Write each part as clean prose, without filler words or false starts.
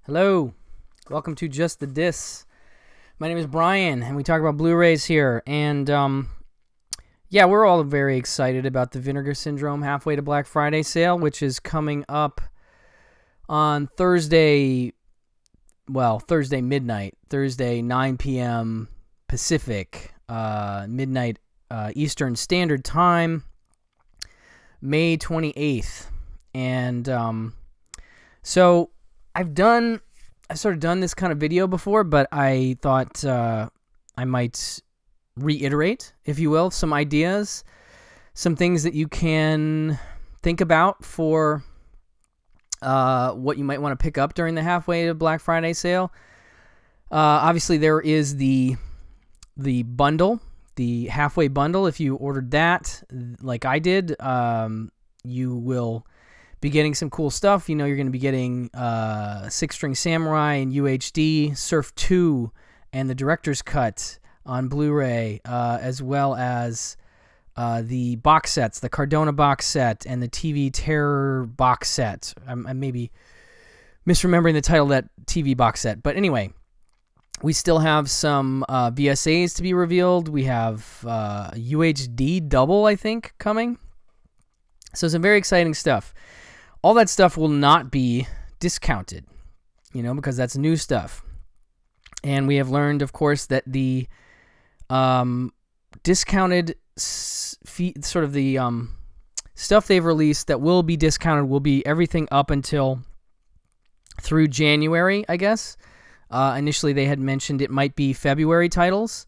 Hello, welcome to Just the Dis. My name is Brian, and we talk about Blu-rays here. And yeah, we're all very excited about the Vinegar Syndrome Halfway to Black Friday sale, which is coming up on Thursday. Well, Thursday midnight, Thursday 9 p.m. Pacific, midnight Eastern Standard Time, May 28th. And so I've sort of done this kind of video before, but I thought I might reiterate, if you will, some ideas, some things that you can think about for what you might want to pick up during the halfway to Black Friday sale. Obviously, there is the bundle, the halfway bundle. If you ordered that, like I did, you will be getting some cool stuff. You know, you're going to be getting 6-String Samurai in UHD, Surf 2, and the Director's Cut on Blu-ray, as well as the box sets, the Cardona box set and the TV Terror box set. I'm maybe misremembering the title of that TV box set. But anyway, we still have some VSAs to be revealed. We have UHD double, I think, coming. So some very exciting stuff. All that stuff will not be discounted, you know, because that's new stuff. And we have learned, of course, that the discounted sort of the stuff they've released that will be discounted will be everything up until through January, I guess. Initially, they had mentioned it might be February titles.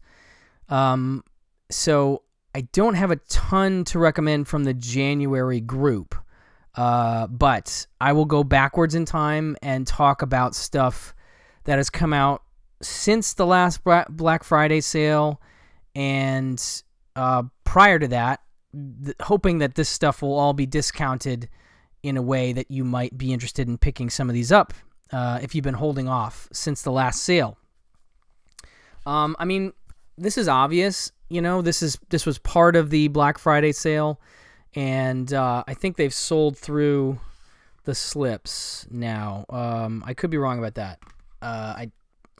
So I don't have a ton to recommend from the January group. But I will go backwards in time and talk about stuff that has come out since the last Black Friday sale and prior to that, hoping that this stuff will all be discounted in a way that you might be interested in picking some of these up if you've been holding off since the last sale. I mean, this is obvious. You know, this was part of the Black Friday sale. And I think they've sold through the slips now. I could be wrong about that. I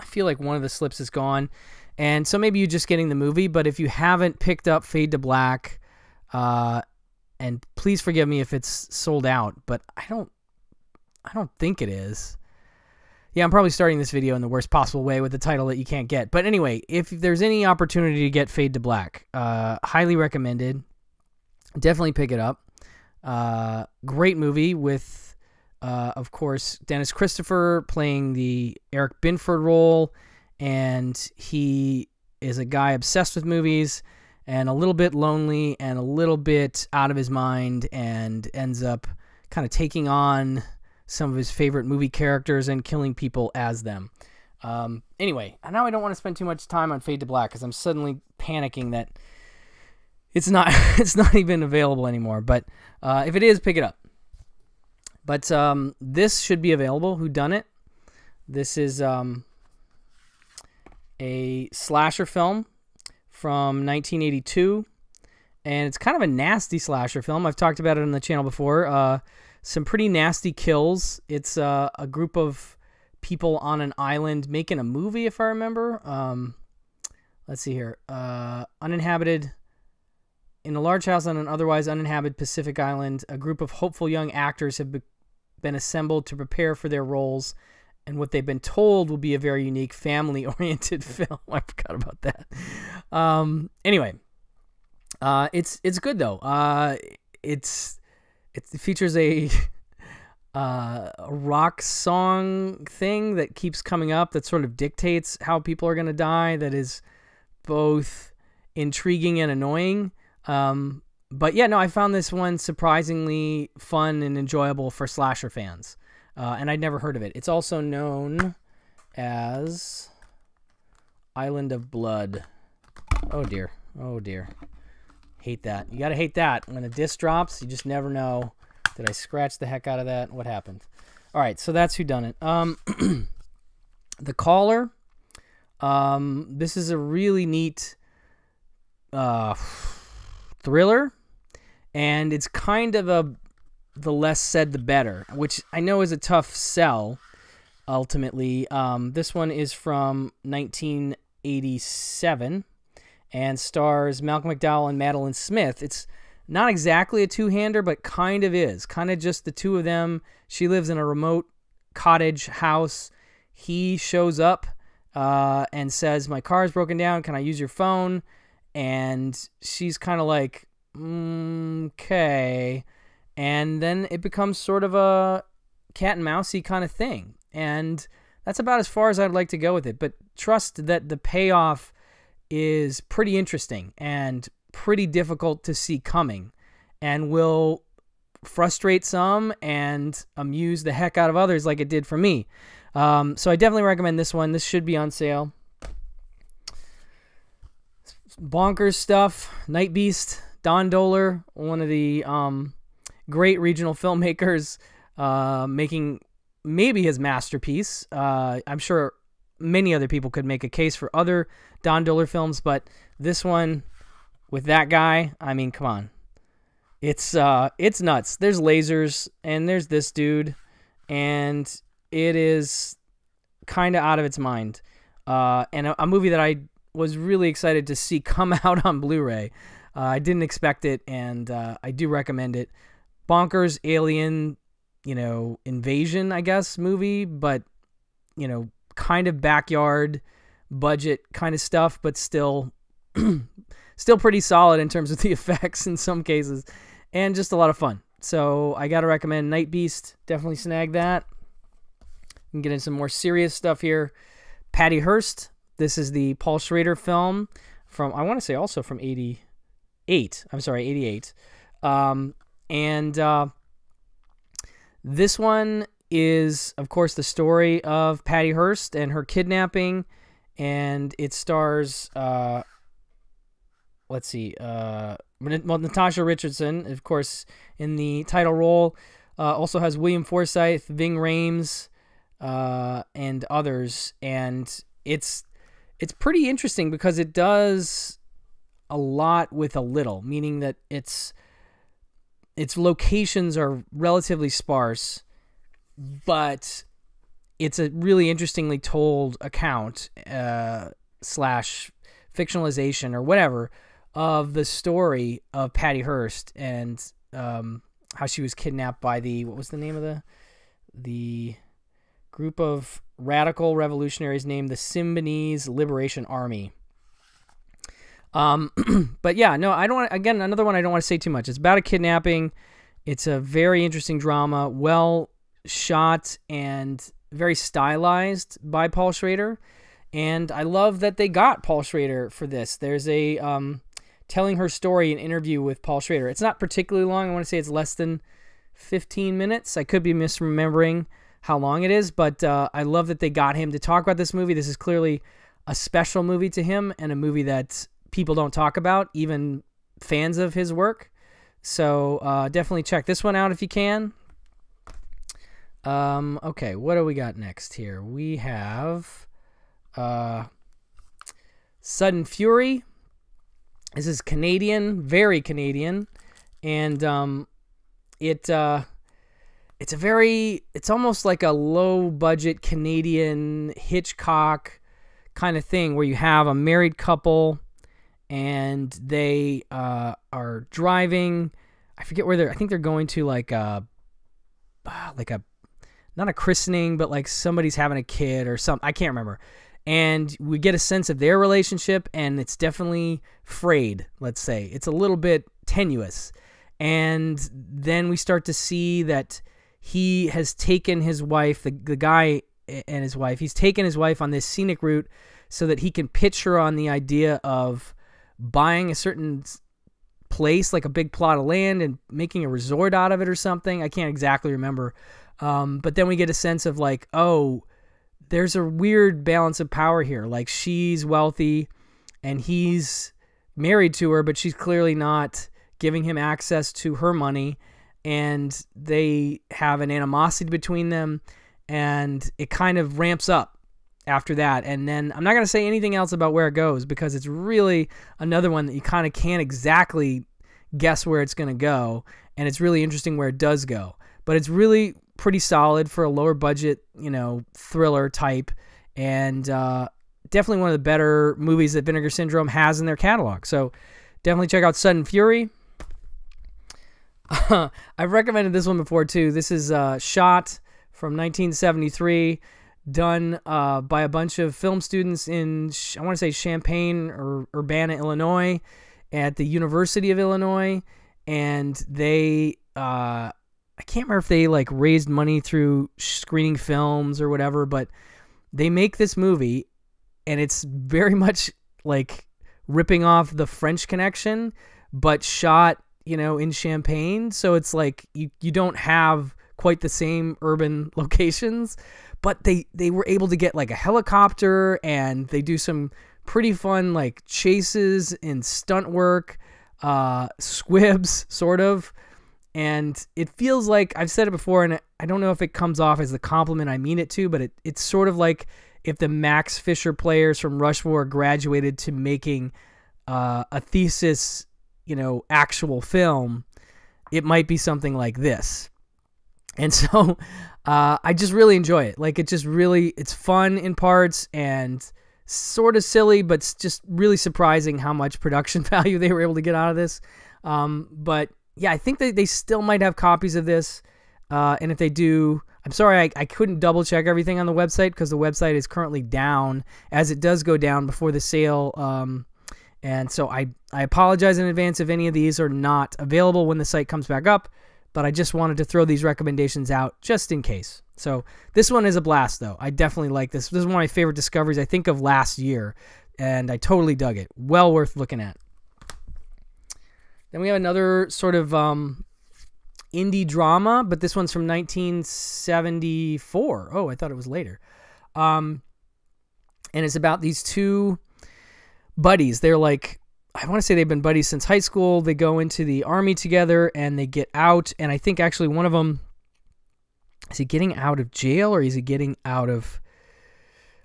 feel like one of the slips is gone. And so maybe you're just getting the movie. But if you haven't picked up Fade to Black, and please forgive me if it's sold out, but I don't think it is. Yeah, I'm probably starting this video in the worst possible way with the title that you can't get. But anyway, if there's any opportunity to get Fade to Black, highly recommended. Definitely pick it up. Great movie with, of course, Dennis Christopher playing the Eric Binford role, and he is a guy obsessed with movies and a little bit lonely and a little bit out of his mind, and ends up kind of taking on some of his favorite movie characters and killing people as them. Anyway, now I don't want to spend too much time on Fade to Black because I'm suddenly panicking that it's not even available anymore. But if it is, pick it up. But this should be available. Whodunit. This is a slasher film from 1982, and it's kind of a nasty slasher film. I've talked about it on the channel before. Some pretty nasty kills. It's a group of people on an island making a movie, if I remember. Let's see here. Uninhabited. In a large house on an otherwise uninhabited Pacific island, a group of hopeful young actors have been assembled to prepare for their roles, and what they've been told will be a very unique family-oriented film. I forgot about that. Anyway, it's good though. It features a rock song thing that keeps coming up that sort of dictates how people are going to die. That is both intriguing and annoying. But yeah, no, I found this one surprisingly fun and enjoyable for slasher fans. And I'd never heard of it. It's also known as Island of Blood. Oh dear. Oh dear. Hate that. You gotta hate that. When a disc drops, you just never know. Did I scratch the heck out of that? What happened? All right, so that's Whodunit. The Caller. This is a really neat thriller, and it's kind of the less said the better, which I know is a tough sell. ultimately. This one is from 1987 and stars Malcolm McDowell and Madeline Smith. It's not exactly a two-hander, but kind of is. Kind of just the two of them. She lives in a remote cottage house. He shows up and says, my car's broken down. Can I use your phone? And she's kind of like, okay. And then it becomes sort of a cat and mousey kind of thing. And that's about as far as I'd like to go with it. But trust that the payoff is pretty interesting and pretty difficult to see coming and will frustrate some and amuse the heck out of others like it did for me. So I definitely recommend this one. This should be on sale. Bonkers stuff. Nightbeast, Don Dohler, one of the great regional filmmakers, making maybe his masterpiece. I'm sure many other people could make a case for other Don Dohler films, but this one with that guy, I mean, come on. It's nuts. There's lasers, and there's this dude, and it is kind of out of its mind. And a movie that I was really excited to see come out on Blu-ray. I didn't expect it, and I do recommend it. Bonkers alien, invasion, I guess, movie, but, kind of backyard budget kind of stuff, but still pretty solid in terms of the effects in some cases, and just a lot of fun. So I got to recommend Nightbeast. Definitely snag that. We can get into some more serious stuff here. Patty Hearst. This is the Paul Schrader film from, I want to say also from 88. I'm sorry, 88. This one is, of course, the story of Patty Hearst and her kidnapping, and it stars, Natasha Richardson, of course, in the title role. Also has William Forsythe, Ving Rhames, and others, and it's pretty interesting because it does a lot with a little, meaning that its locations are relatively sparse, but it's a really interestingly told account slash fictionalization or whatever of the story of Patty Hearst and how she was kidnapped by what was the name of the group of radical revolutionaries named the Symbionese Liberation Army. But yeah, no, I don't want, again, another one I don't want to say too much. It's about a kidnapping. It's a very interesting drama, well shot and very stylized by Paul Schrader. And I love that they got Paul Schrader for this. There's a telling her story, an interview with Paul Schrader. It's not particularly long. I want to say it's less than 15 minutes. I could be misremembering how long it is, but I love that they got him to talk about this movie. This is clearly a special movie to him and a movie that people don't talk about, even fans of his work. So definitely check this one out if you can. Okay, what do we got next here? We have Sudden Fury. This is Canadian, very Canadian, and it's almost like a low budget Canadian Hitchcock kind of thing where you have a married couple and they are driving. I forget where I think they're going to like a not a christening, but like somebody's having a kid or something. I can't remember. And we get a sense of their relationship, and it's definitely frayed, let's say. It's a little bit tenuous. And then we start to see that he has taken his wife, the guy and his wife, he's taken his wife on this scenic route so that he can pitch her on the idea of buying a certain place, like a big plot of land, and making a resort out of it or something. I can't exactly remember. But then we get a sense of like, oh, there's a weird balance of power here. Like, she's wealthy and he's married to her, but she's clearly not giving him access to her money. And they have an animosity between them, and it kind of ramps up after that. And then I'm not going to say anything else about where it goes because it's really another one that you kind of can't exactly guess where it's going to go. And it's really interesting where it does go. But it's really pretty solid for a lower budget, thriller type, and definitely one of the better movies that Vinegar Syndrome has in their catalog. So definitely check out Sudden Fury. I've recommended this one before too. This is Shot from 1973, done by a bunch of film students in, I want to say Champaign or Urbana, Illinois, at the University of Illinois. And they, I can't remember if they like raised money through screening films or whatever, but they make this movie, and it's very much like ripping off The French Connection, but shot, in Champaign. So it's like you don't have quite the same urban locations, but they were able to get like a helicopter, and they do some pretty fun like chases and stunt work, squibs sort of. And it feels like, I've said it before, and I don't know if it comes off as the compliment I mean it to, but it's sort of like if the Max Fisher players from Rushmore graduated to making a thesis, actual film, it might be something like this. And so I just really enjoy it. Like, it's fun in parts and sort of silly, but it's just really surprising how much production value they were able to get out of this. But yeah, I think they still might have copies of this. And if they do, I'm sorry, I couldn't double check everything on the website because the website is currently down, as it does go down before the sale. And so I apologize in advance if any of these are not available when the site comes back up, but I just wanted to throw these recommendations out just in case. So this one is a blast, though. I definitely like this. This is one of my favorite discoveries, I think, of last year, and I totally dug it. Well worth looking at. Then we have another sort of indie drama, but this one's from 1974. Oh, I thought it was later. And it's about these two buddies. They're like, I want to say they've been buddies since high school. They go into the army together and they get out. And I think actually one of them, is he getting out of jail or is he getting out of,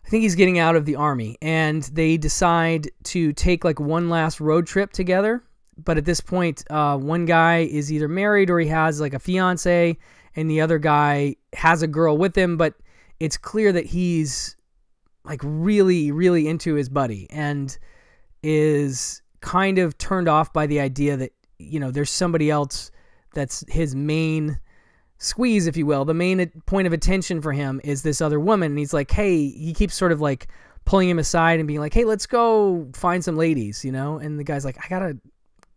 I think he's getting out of the army. And they decide to take like one last road trip together. But at this point, one guy is either married or he has like a fiance, and the other guy has a girl with him, but it's clear that he's like really, really into his buddy and is kind of turned off by the idea that, there's somebody else that's his main squeeze, if you will. The main point of attention for him is this other woman. And he's like, hey, he keeps sort of like pulling him aside and being like, hey, let's go find some ladies, And the guy's like, I got a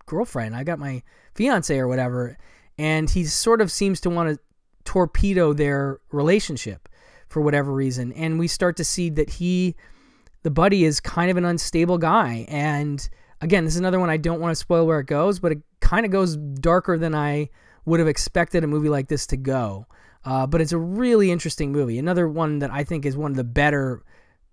girlfriend, I got my fiance or whatever. And he sort of seems to want to torpedo their relationship for whatever reason. And we start to see that the buddy is kind of an unstable guy. And again, this is another one I don't want to spoil where it goes, but it kind of goes darker than I would have expected a movie like this to go. But it's a really interesting movie. Another one that I think is one of the better,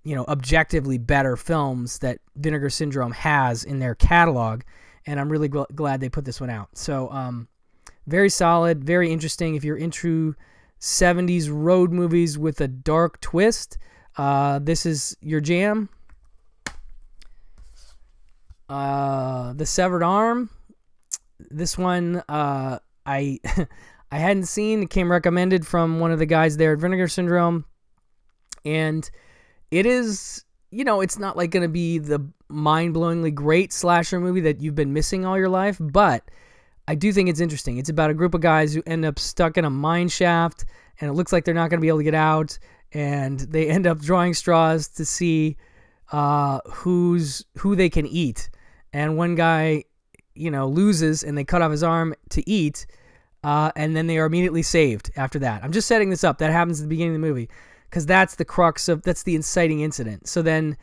objectively better films that Vinegar Syndrome has in their catalog. And I'm really glad they put this one out. So very solid, very interesting. If you're into 70s road movies with a dark twist, this is your jam. The Severed Arm. This one I I hadn't seen. It came recommended from one of the guys there at Vinegar Syndrome. And it is, it's not like going to be the mind-blowingly great slasher movie that you've been missing all your life, but I do think it's interesting. It's about a group of guys who end up stuck in a mine shaft, and it looks like they're not going to be able to get out, and they end up drawing straws to see who they can eat. And one guy, loses, and they cut off his arm to eat, and then they are immediately saved after that. I'm just setting this up. That happens at the beginning of the movie, because that's the inciting incident. So then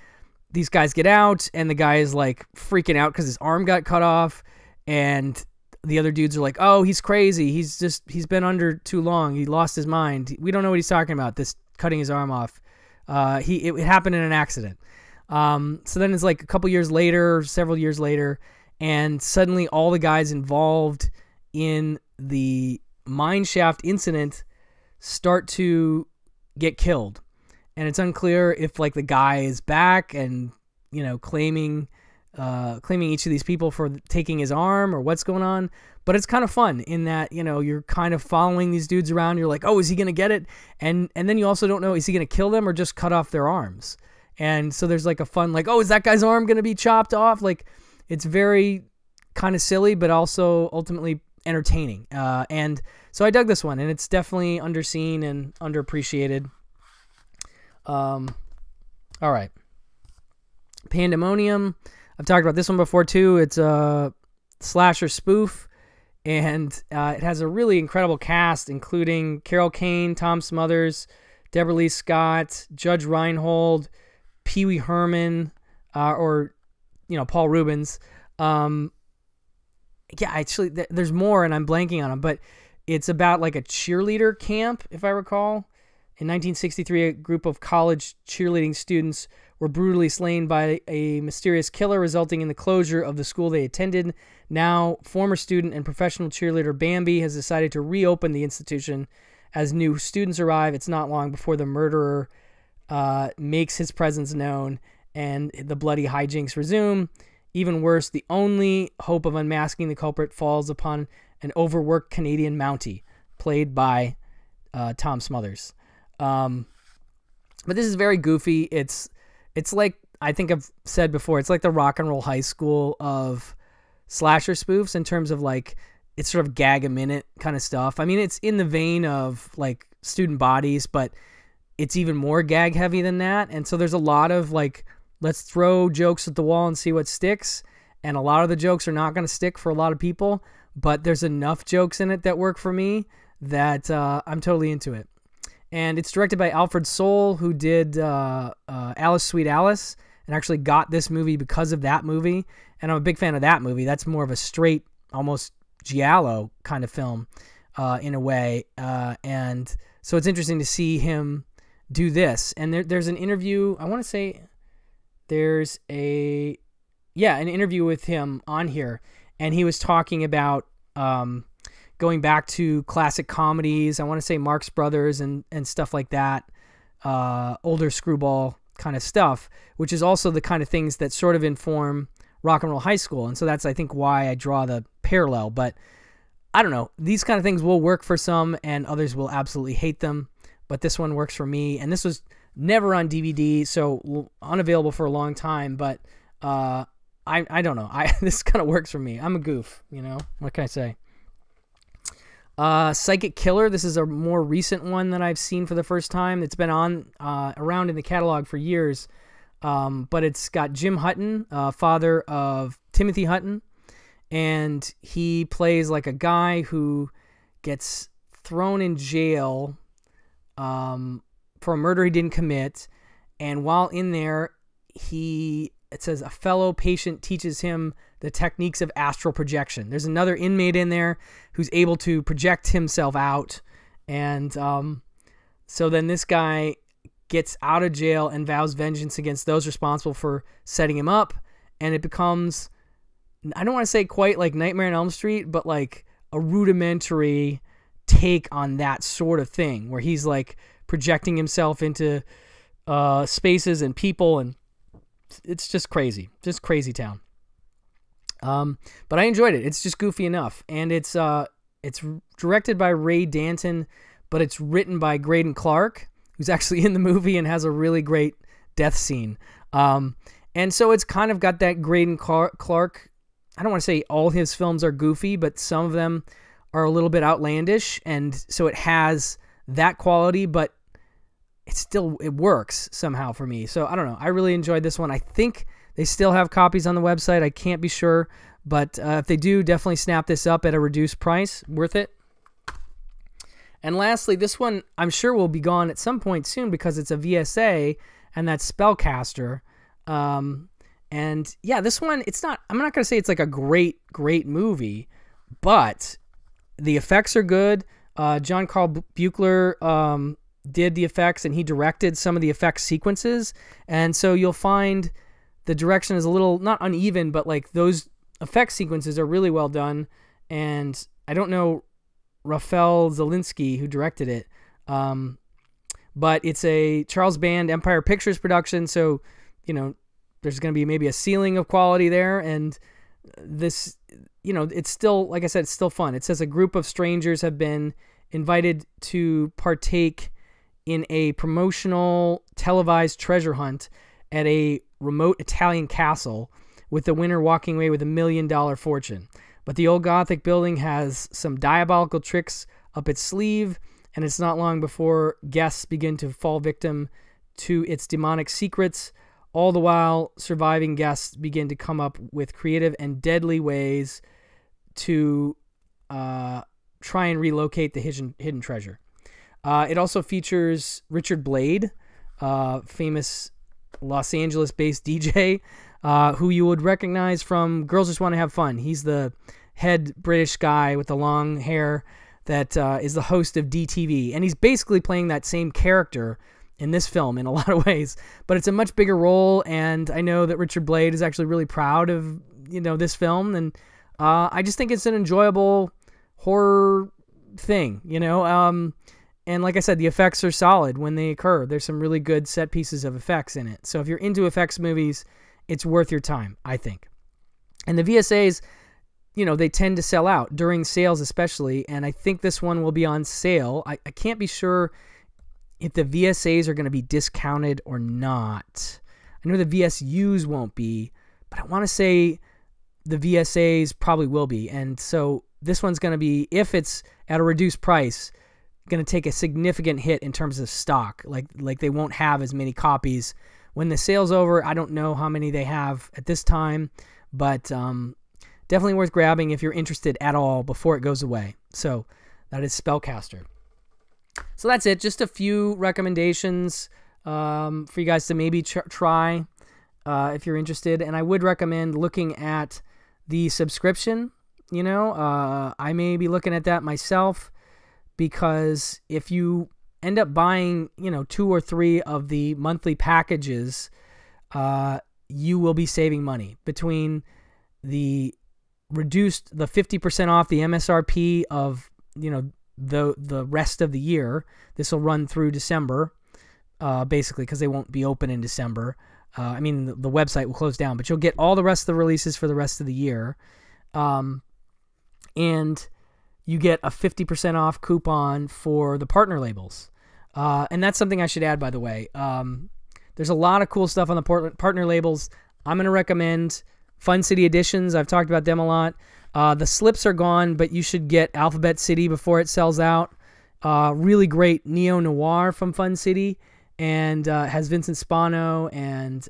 these guys get out, and the guy is like freaking out because his arm got cut off, and the other dudes are like, oh, he's crazy. He's been under too long. He lost his mind. We don't know what he's talking about, this cutting his arm off. It happened in an accident. So then it's like a couple years later, several years later, and suddenly all the guys involved in the mine shaft incident start to get killed. And it's unclear if like the guy is back and, claiming claiming each of these people for taking his arm or what's going on. But it's kind of fun in that, you're kind of following these dudes around. You're like, oh, is he going to get it? And then you also don't know, is he going to kill them or just cut off their arms? And so there's like a fun, like, oh, is that guy's arm going to be chopped off? Like, it's very kind of silly, but also ultimately entertaining. And so I dug this one, and it's definitely underseen and underappreciated. All right. Pandemonium. I've talked about this one before too. It's a slasher spoof, and it has a really incredible cast, including Carol Kane, Tom Smothers, Deborah Lee Scott, Judge Reinhold, Pee Wee Herman, or Paul Rubens. Actually, there's more, and I'm blanking on them, but it's about like a cheerleader camp, if I recall. In 1963, a group of college cheerleading students were brutally slain by a mysterious killer, resulting in the closure of the school they attended. Now, former student and professional cheerleader Bambi has decided to reopen the institution. As new students arrive, it's not long before the murderer makes his presence known and the bloody hijinks resume. Even worse, the only hope of unmasking the culprit falls upon an overworked Canadian Mountie, played by Tom Smothers. But this is very goofy. It's like, I think I've said before, it's like the Rock and Roll High School of slasher spoofs in terms of like, it's sort of gag a minute kind of stuff. I mean, it's in the vein of like Student Bodies, but it's even more gag heavy than that. And so there's a lot of like, let's throw jokes at the wall and see what sticks. And a lot of the jokes are not going to stick for a lot of people, but there's enough jokes in it that work for me that I'm totally into it. And it's directed by Alfred Soule, who did Alice, Sweet Alice, and actually got this movie because of that movie. And I'm a big fan of that movie. That's more of a straight, almost giallo kind of film in a way. And so it's interesting to see him do this. And there's an interview, I want to say there's an interview with him on here. And he was talking about going back to classic comedies. I want to say Marx Brothers and stuff like that. Older screwball kind of stuff, which is also the kind of things that sort of inform Rock and Roll High School. And so that's, I think, why I draw the parallel. But I don't know. These kind of things will work for some and others will absolutely hate them. But this one works for me. And this was never on DVD, so unavailable for a long time. But I don't know. This kind of works for me. I'm a goof, What can I say? Psychic Killer. This is a more recent one that I've seen for the first time. It's been on around in the catalog for years, but it's got Jim Hutton, father of Timothy Hutton, and he plays like a guy who gets thrown in jail for a murder he didn't commit, and while in there, it says a fellow patient teaches him the techniques of astral projection. There's another inmate in there who's able to project himself out. And so then this guy gets out of jail and vows vengeance against those responsible for setting him up. And it becomes, I don't want to say quite like Nightmare on Elm Street, but like a rudimentary take on that sort of thing where he's like projecting himself into spaces and people, and it's just crazy town. But I enjoyed it. It's just goofy enough, and it's directed by Ray Danton, but it's written by Graydon Clark, who's actually in the movie and has a really great death scene. And so it's kind of got that Graydon Clark. I don't want to say all his films are goofy, but some of them are a little bit outlandish, and so it has that quality, but it works somehow for me. So I don't know. I really enjoyed this one. I think they still have copies on the website. I can't be sure, but if they do, definitely snap this up at a reduced price. Worth it. And lastly, this one I'm sure will be gone at some point soon because it's a VSA, and that's Spellcaster. And yeah, this one, I'm not going to say it's like a great movie, but the effects are good. John Carl Buechler did the effects, and he directed some of the effect sequences. And so you'll find the direction is a little, not uneven, but like those effect sequences are really well done. And I don't know Rafael Zelinsky who directed it, but it's a Charles Band Empire Pictures production. So, there's going to be maybe a ceiling of quality there, and this, it's still, like I said, it's still fun. It says a group of strangers have been invited to partake in a promotional televised treasure hunt at a remote Italian castle, with the winner walking away with $1 million fortune. But the old Gothic building has some diabolical tricks up its sleeve, and it's not long before guests begin to fall victim to its demonic secrets. All the while, surviving guests begin to come up with creative and deadly ways to try and relocate the hidden treasure. It also features Richard Blade, famous Los Angeles-based DJ, who you would recognize from Girls Just Want to Have Fun. He's the head British guy with the long hair that is the host of DTV. And he's basically playing that same character in this film in a lot of ways. But it's a much bigger role, and I know that Richard Blade is actually really proud of, this film. And I just think it's an enjoyable horror thing, and like I said, the effects are solid when they occur. There's some really good set pieces of effects in it. So if you're into effects movies, it's worth your time, I think. And the VSAs, they tend to sell out during sales especially, and I think this one will be on sale. I can't be sure if the VSAs are going to be discounted or not. I know the VSUs won't be, but I want to say the VSAs probably will be. And so this one's going to be, if it's at a reduced price, going to take a significant hit in terms of stock. Like they won't have as many copies when the sale's over. I don't know how many they have at this time, but definitely worth grabbing if you're interested at all before it goes away. So that is Spellcaster. So that's it. Just a few recommendations for you guys to maybe try if you're interested. And I would recommend looking at the subscription. I may be looking at that myself, because if you end up buying, 2 or 3 of the monthly packages, you will be saving money between the 50% off the MSRP of, the rest of the year. This will run through December, basically, because they won't be open in December. The website will close down, but you'll get all the rest of the releases for the rest of the year. And you get a 50% off coupon for the partner labels. And that's something I should add, by the way. There's a lot of cool stuff on the partner labels. I'm going to recommend Fun City Editions. I've talked about them a lot. The slips are gone, but you should get Alphabet City before it sells out. Really great neo-noir from Fun City, and has Vincent Spano and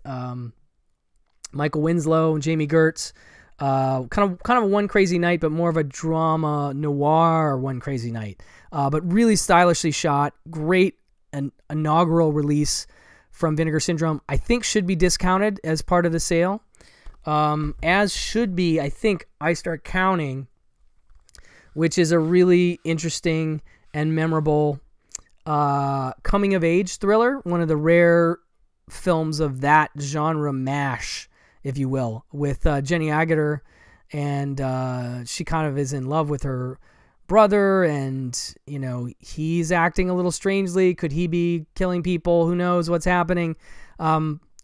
Michael Winslow and Jamie Gertz. Kind of a One Crazy Night, but more of a drama noir One Crazy Night. But really stylishly shot. Great an inaugural release from Vinegar Syndrome. I think should be discounted as part of the sale. As should be, I think, I Start Counting, which is a really interesting and memorable coming-of-age thriller. One of the rare films of that genre mash, if you will, with Jenny Agutter, and she kind of is in love with her brother, and he's acting a little strangely. Could he be killing people? Who knows what's happening?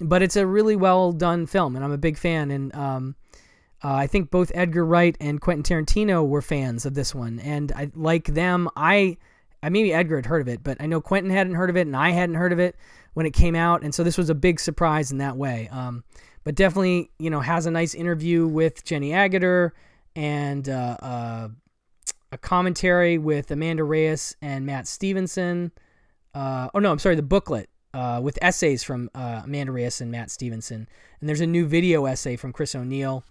But it's a really well done film, and I'm a big fan. And I think both Edgar Wright and Quentin Tarantino were fans of this one, and I like them. I maybe Edgar had heard of it, but I know Quentin hadn't heard of it, and I hadn't heard of it when it came out, and so this was a big surprise in that way. But definitely, has a nice interview with Jenny Agutter, and a commentary with Amanda Reyes and Matt Stevenson. The booklet with essays from Amanda Reyes and Matt Stevenson. And there's a new video essay from Chris O'Neill,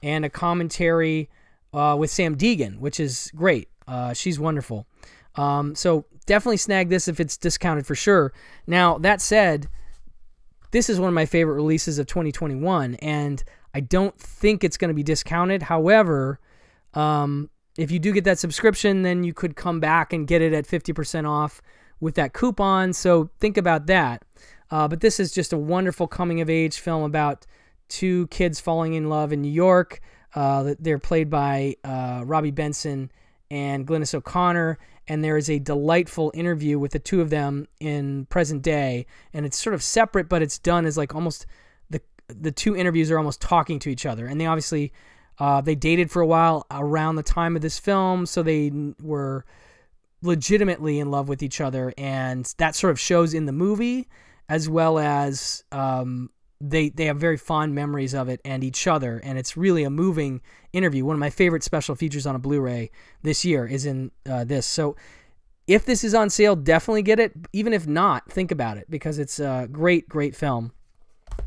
and a commentary with Sam Deegan, which is great. She's wonderful. So definitely snag this if it's discounted for sure. Now, that said, this is one of my favorite releases of 2021, and I don't think it's going to be discounted. However, if you do get that subscription, then you could come back and get it at 50% off with that coupon, so think about that. But this is just a wonderful coming-of-age film about 2 kids falling in love in New York. They're played by Robbie Benson and Glynis O'Connor, and there is a delightful interview with the 2 of them in present day, and it's sort of separate, but it's done as like almost the two interviews are almost talking to each other. And they obviously, they dated for a while around the time of this film, so they were legitimately in love with each other, and that sort of shows in the movie, as well as they have very fond memories of it and each other, and it's really a moving interview. One of my favorite special features on a Blu-ray this year is in this. So if this is on sale, definitely get it. Even if not, think about it, because it's a great, great film.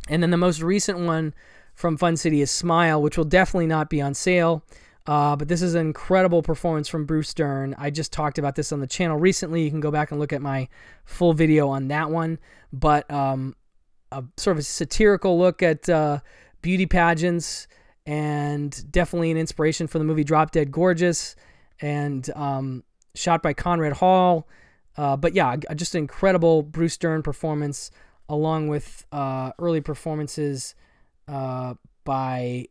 And then the most recent one from Fun City is Smile, which will definitely not be on sale. But this is an incredible performance from Bruce Dern. I just talked about this on the channel recently. You can go back and look at my full video on that one. But a sort of a satirical look at beauty pageants, and definitely an inspiration for the movie Drop Dead Gorgeous, and shot by Conrad Hall. But yeah, just an incredible Bruce Dern performance, along with early performances by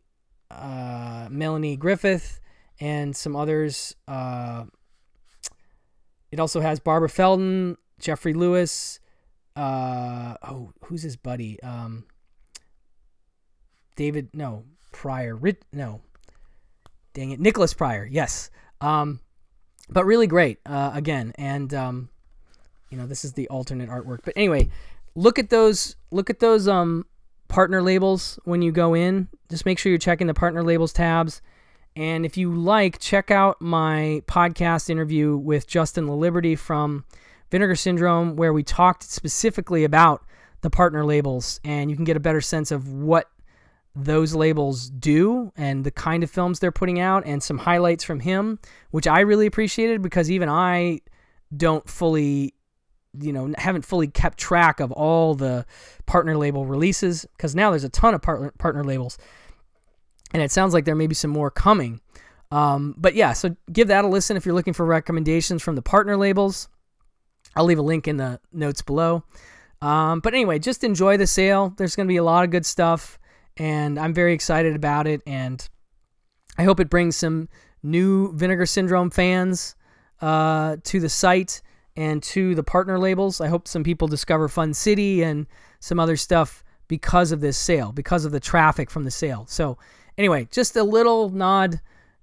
Melanie Griffith and some others. It also has Barbara Feldon, Jeffrey Lewis, who's his buddy? Nicholas Pryor, yes. But really great, again, and this is the alternate artwork. But anyway, look at those partner labels when you go in. Just make sure you're checking the partner labels tabs. And if you like, check out my podcast interview with Justin LaLiberty from Vinegar Syndrome, where we talked specifically about the partner labels, and you can get a better sense of what those labels do and the kind of films they're putting out, and some highlights from him, which I really appreciated, because even I don't fully, haven't fully kept track of all the partner label releases, because now there's a ton of partner labels, and it sounds like there may be some more coming. But yeah, so give that a listen if you're looking for recommendations from the partner labels. I'll leave a link in the notes below. But anyway, just enjoy the sale. There's going to be a lot of good stuff, and I'm very excited about it, and I hope it brings some new Vinegar Syndrome fans to the site and to the partner labels. I hope some people discover Fun City and some other stuff because of this sale, because of the traffic from the sale. So anyway, just a little nod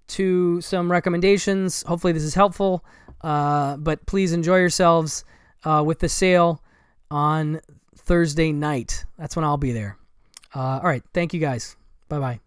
to some recommendations. Hopefully this is helpful, but please enjoy yourselves with the sale on Thursday night. That's when I'll be there. All right. Thank you guys. Bye-bye.